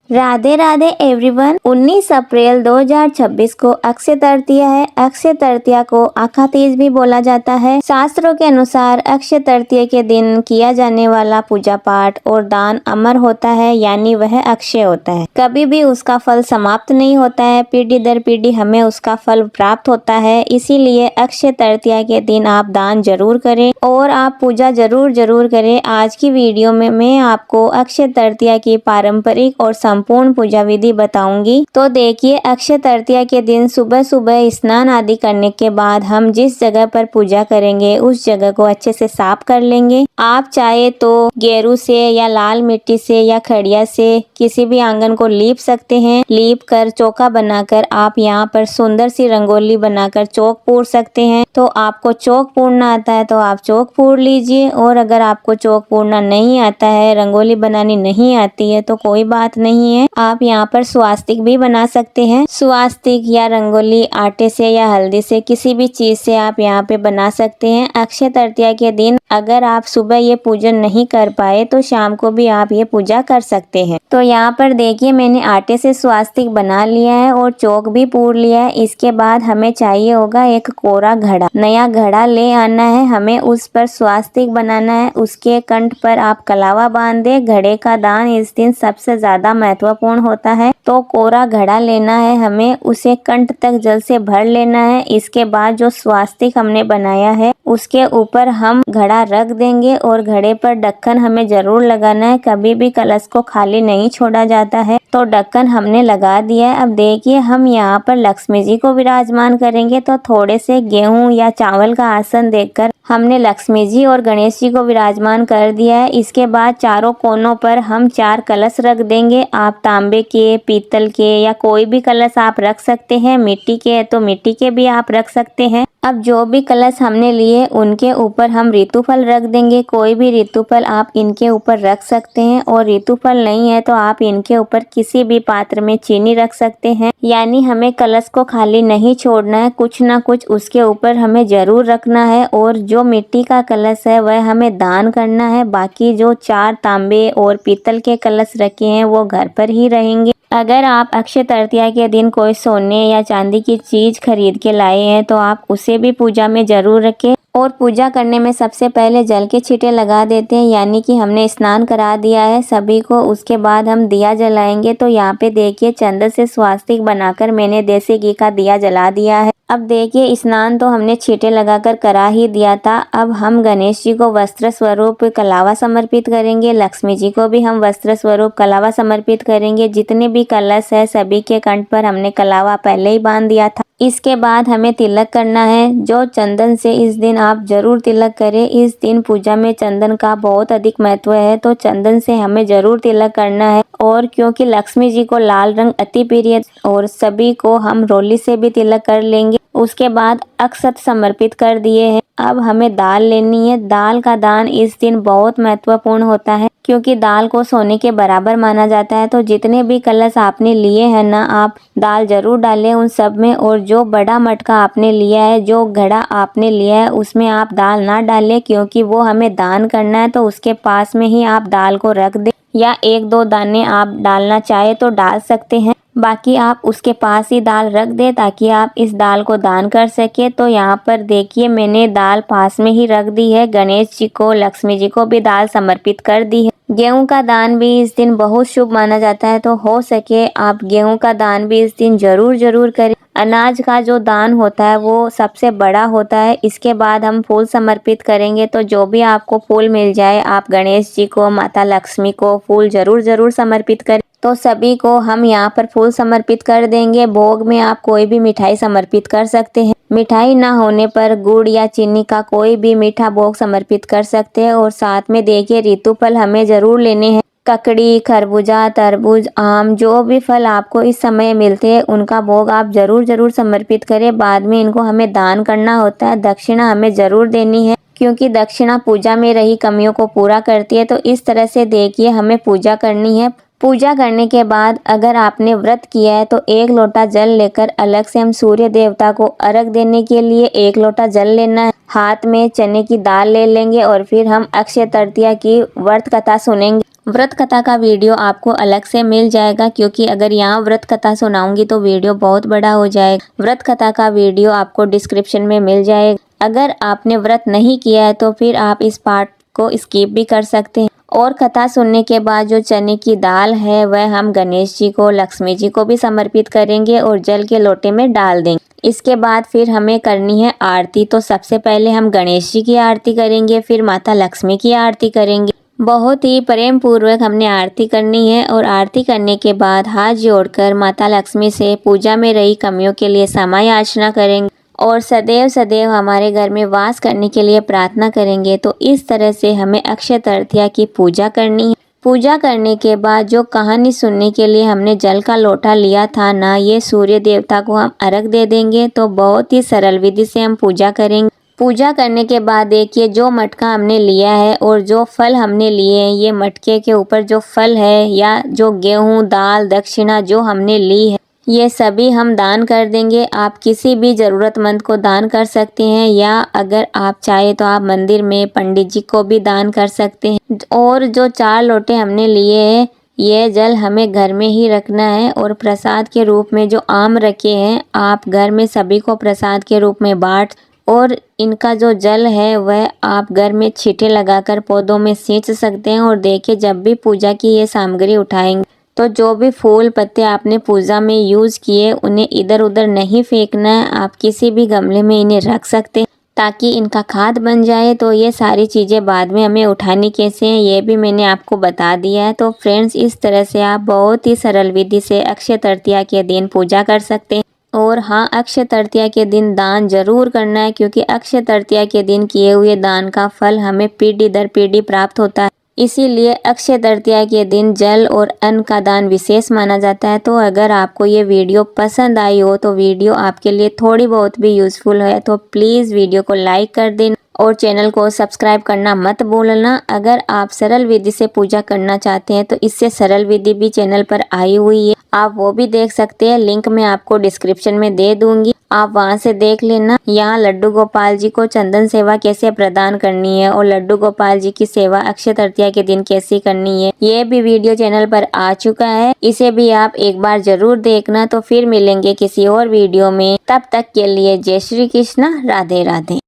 Radhe Radhe everyone. 19 अप्रैल 2026 को अक्षय तृतीया है। अक्षय तृतीया को आखा तीज भी बोला जाता है। शास्त्रों के अनुसार अक्षय तृतीया के दिन किया जाने वाला पूजा पाठ और दान अमर होता है, यानी वह अक्षय होता है। कभी भी उसका फल समाप्त नहीं होता है, पीढ़ी दर पीढ़ी हमें उसका फल प्राप्त होता है। इसीलिए अक्षय तृतीया के दिन आप दान जरूर करें और आप पूजा जरूर करें। आज की वीडियो में मैं आपको अक्षय तृतीया की पारंपरिक और संपूर्ण पूजा विधि बताऊंगी। तो देखिए, अक्षय तृतीया के दिन सुबह सुबह स्नान आदि करने के बाद हम जिस जगह पर पूजा करेंगे उस जगह को अच्छे से साफ कर लेंगे। आप चाहे तो गेरू से या लाल मिट्टी से या खड़िया से किसी भी आंगन को लीप सकते हैं। लीप कर चौका बनाकर आप यहाँ पर सुंदर सी रंगोली बनाकर चौक पूर सकते हैं। तो आपको चौक पूरना आता है तो आप चौक पूर लीजिए, और अगर आपको चौक पूरना नहीं आता है, रंगोली बनानी नहीं आती है, तो कोई बात नहीं है, आप यहाँ पर स्वास्तिक भी बना सकते हैं। स्वास्तिक या रंगोली आटे से या हल्दी से किसी भी चीज से आप यहाँ पे बना सकते हैं। अक्षय तृतीया के दिन अगर आप सुबह ये पूजन नहीं कर पाए तो शाम को भी आप ये पूजा कर सकते हैं। तो यहाँ पर देखिए, मैंने आटे से स्वास्तिक बना लिया है और चौक भी पूर लिया है। इसके बाद हमें चाहिए होगा एक कोरा घड़ा। नया घड़ा ले आना है, हमें उस पर स्वास्तिक बनाना है। उसके कंठ पर आप कलावा बांध दे। घड़े का दान इस दिन सबसे ज्यादा महत्वपूर्ण होता है। तो कोरा घड़ा लेना है हमें, उसे कंठ तक जल से भर लेना है। इसके बाद जो स्वास्तिक हमने बनाया है उसके ऊपर हम घड़ा रख देंगे और घड़े पर ढक्कन हमें जरूर लगाना है। कभी भी कलश को खाली नहीं छोड़ा जाता है। तो ढक्कन हमने लगा दिया है। अब देखिए, हम यहाँ पर लक्ष्मी जी को विराजमान करेंगे। तो थोड़े से गेहूं या चावल का आसन देकर हमने लक्ष्मी जी और गणेश जी को विराजमान कर दिया है। इसके बाद चारों कोनों पर हम 4 कलश रख देंगे। आप तांबे के, पीतल के या कोई भी कलश आप रख सकते हैं। मिट्टी के है तो मिट्टी के भी आप रख सकते हैं। अब जो भी कलश हमने लिए उनके ऊपर हम ऋतुफल रख देंगे। कोई भी ऋतुफल आप इनके ऊपर रख सकते हैं, और ऋतुफल नहीं है तो आप इनके ऊपर किसी भी पात्र में चीनी रख सकते हैं। यानी हमें कलश को खाली नहीं छोड़ना है, कुछ ना कुछ उसके ऊपर हमें जरूर रखना है। और जो मिट्टी का कलश है वह हमें दान करना है। बाकी जो 4 तांबे और पीतल के कलश रखे हैं वो घर पर ही रहेंगे। अगर आप अक्षय तृतीया के दिन कोई सोने या चांदी की चीज खरीद के लाए हैं तो आप उसे भी पूजा में जरूर रखें। और पूजा करने में सबसे पहले जल के छींटे लगा देते हैं, यानी कि हमने स्नान करा दिया है सभी को। उसके बाद हम दिया जलाएंगे। तो यहाँ पे देखिए, चंदन से स्वास्तिक बनाकर मैंने देसी घी का दिया जला दिया है। अब देखिए, स्नान तो हमने छींटे लगाकर करा ही दिया था। अब हम गणेश जी को वस्त्र स्वरूप कलावा समर्पित करेंगे। लक्ष्मी जी को भी हम वस्त्र स्वरूप कलावा समर्पित करेंगे। जितने भी कलश है सभी के कंठ पर हमने कलावा पहले ही बांध दिया था। इसके बाद हमें तिलक करना है, जो चंदन से। इस दिन आप जरूर तिलक करें। इस दिन पूजा में चंदन का बहुत अधिक महत्व है, तो चंदन से हमें जरूर तिलक करना है। और क्योंकि लक्ष्मी जी को लाल रंग अति प्रिय है और सभी को हम रोली से भी तिलक कर लेंगे। उसके बाद अक्षत समर्पित कर दिए हैं। अब हमें दाल लेनी है। दाल का दान इस दिन बहुत महत्वपूर्ण होता है, क्योंकि दाल को सोने के बराबर माना जाता है। तो जितने भी कलश आपने लिए हैं ना, आप दाल जरूर डालें उन सब में। और जो बड़ा मटका आपने लिया है, जो घड़ा आपने लिया है, उसमें आप दाल ना डालें, क्योंकि वो हमें दान करना है। तो उसके पास में ही आप दाल को रख दें, या 1-2 दाने आप डालना चाहे तो डाल सकते हैं। बाकी आप उसके पास ही दाल रख दें ताकि आप इस दाल को दान कर सके। तो यहाँ पर देखिए, मैंने दाल पास में ही रख दी है। गणेश जी को, लक्ष्मी जी को भी दाल समर्पित कर दी है। गेहूं का दान भी इस दिन बहुत शुभ माना जाता है, तो हो सके आप गेहूं का दान भी इस दिन जरूर करें। अनाज का जो दान होता है वो सबसे बड़ा होता है। इसके बाद हम फूल समर्पित करेंगे। तो जो भी आपको फूल मिल जाए, आप गणेश जी को, माता लक्ष्मी को फूल जरूर समर्पित करें। तो सभी को हम यहाँ पर फूल समर्पित कर देंगे। भोग में आप कोई भी मिठाई समर्पित कर सकते हैं। मिठाई ना होने पर गुड़ या चीनी का कोई भी मीठा भोग समर्पित कर सकते हैं। और साथ में देखिए, ऋतुफल हमें जरूर लेने हैं। ककड़ी, खरबूजा, तरबूज, आम, जो भी फल आपको इस समय मिलते हैं उनका भोग आप जरूर समर्पित करें। बाद में इनको हमें दान करना होता है। दक्षिणा हमें जरूर देनी है, क्योंकि दक्षिणा पूजा में रही कमियों को पूरा करती है। तो इस तरह से देखिए, हमें पूजा करनी है। पूजा करने के बाद अगर आपने व्रत किया है तो 1 लोटा जल लेकर अलग से हम सूर्य देवता को अर्घ देने के लिए 1 लोटा जल लेना है। हाथ में चने की दाल ले लेंगे और फिर हम अक्षय तृतीया की व्रत कथा सुनेंगे। व्रत कथा का वीडियो आपको अलग से मिल जाएगा, क्योंकि अगर यहाँ व्रत कथा सुनाऊंगी तो वीडियो बहुत बड़ा हो जाएगा। व्रत कथा का वीडियो आपको डिस्क्रिप्शन में मिल जाएगा। अगर आपने व्रत नहीं किया है तो फिर आप इस पार्ट को स्किप भी कर सकते हैं। और कथा सुनने के बाद जो चने की दाल है वह हम गणेश जी को, लक्ष्मी जी को भी समर्पित करेंगे और जल के लोटे में डाल देंगे। इसके बाद फिर हमें करनी है आरती। तो सबसे पहले हम गणेश जी की आरती करेंगे, फिर माता लक्ष्मी की आरती करेंगे। बहुत ही प्रेम पूर्वक हमने आरती करनी है और आरती करने के बाद हाथ जोड़कर माता लक्ष्मी से पूजा में रही कमियों के लिए क्षमा याचना करेंगे और सदैव सदैव हमारे घर में वास करने के लिए प्रार्थना करेंगे। तो इस तरह से हमें अक्षय तृतीया की पूजा करनी है। पूजा करने के बाद जो कहानी सुनने के लिए हमने जल का लोटा लिया था ना, ये सूर्य देवता को हम अर्घ दे देंगे। तो बहुत ही सरल विधि से हम पूजा करेंगे। पूजा करने के बाद देखिए जो मटका हमने लिया है और जो फल हमने लिए हैं, ये मटके के ऊपर जो फल है या जो गेहूं, दाल, दक्षिणा जो हमने ली है, ये सभी हम दान कर देंगे। आप किसी भी ज़रूरतमंद को दान कर सकते हैं, या अगर आप चाहे तो आप मंदिर में पंडित जी को भी दान कर सकते हैं। और जो 4 लोटे हमने लिए हैं, ये जल हमें घर में ही रखना है और प्रसाद के रूप में जो आम रखे हैं, आप घर में सभी को प्रसाद के रूप में बांट, और इनका जो जल है वह आप घर में छींटे लगाकर पौधों में सींच सकते हैं। और देखिए जब भी पूजा की ये सामग्री उठाएंगे तो जो भी फूल पत्ते आपने पूजा में यूज़ किए उन्हें इधर उधर नहीं फेंकना है। आप किसी भी गमले में इन्हें रख सकते हैं ताकि इनका खाद बन जाए। तो ये सारी चीज़ें बाद में हमें उठानी कैसे हैं ये भी मैंने आपको बता दिया है। तो फ्रेंड्स, इस तरह से आप बहुत ही सरल विधि से अक्षय तृतीया के दिन पूजा कर सकते हैं। और हाँ, अक्षय तृतीया के दिन दान जरूर करना है, क्योंकि अक्षय तृतीया के दिन किए हुए दान का फल हमें पीढ़ी दर पीढ़ी प्राप्त होता है। इसीलिए अक्षय तृतीया के दिन जल और अन्न का दान विशेष माना जाता है। तो अगर आपको ये वीडियो पसंद आई हो, तो वीडियो आपके लिए थोड़ी बहुत भी यूज़फुल है तो प्लीज़ वीडियो को लाइक कर देना और चैनल को सब्सक्राइब करना मत भूलना। अगर आप सरल विधि से पूजा करना चाहते हैं तो इससे सरल विधि भी चैनल पर आई हुई है, आप वो भी देख सकते हैं। लिंक मैं आपको डिस्क्रिप्शन में दे दूंगी, आप वहां से देख लेना। यहाँ लड्डू गोपाल जी को चंदन सेवा कैसे प्रदान करनी है और लड्डू गोपाल जी की सेवा अक्षय तृतीया के दिन कैसे करनी है, ये भी वीडियो चैनल पर आ चुका है। इसे भी आप एक बार जरूर देखना। तो फिर मिलेंगे किसी और वीडियो में, तब तक के लिए जय श्री कृष्णा, राधे राधे।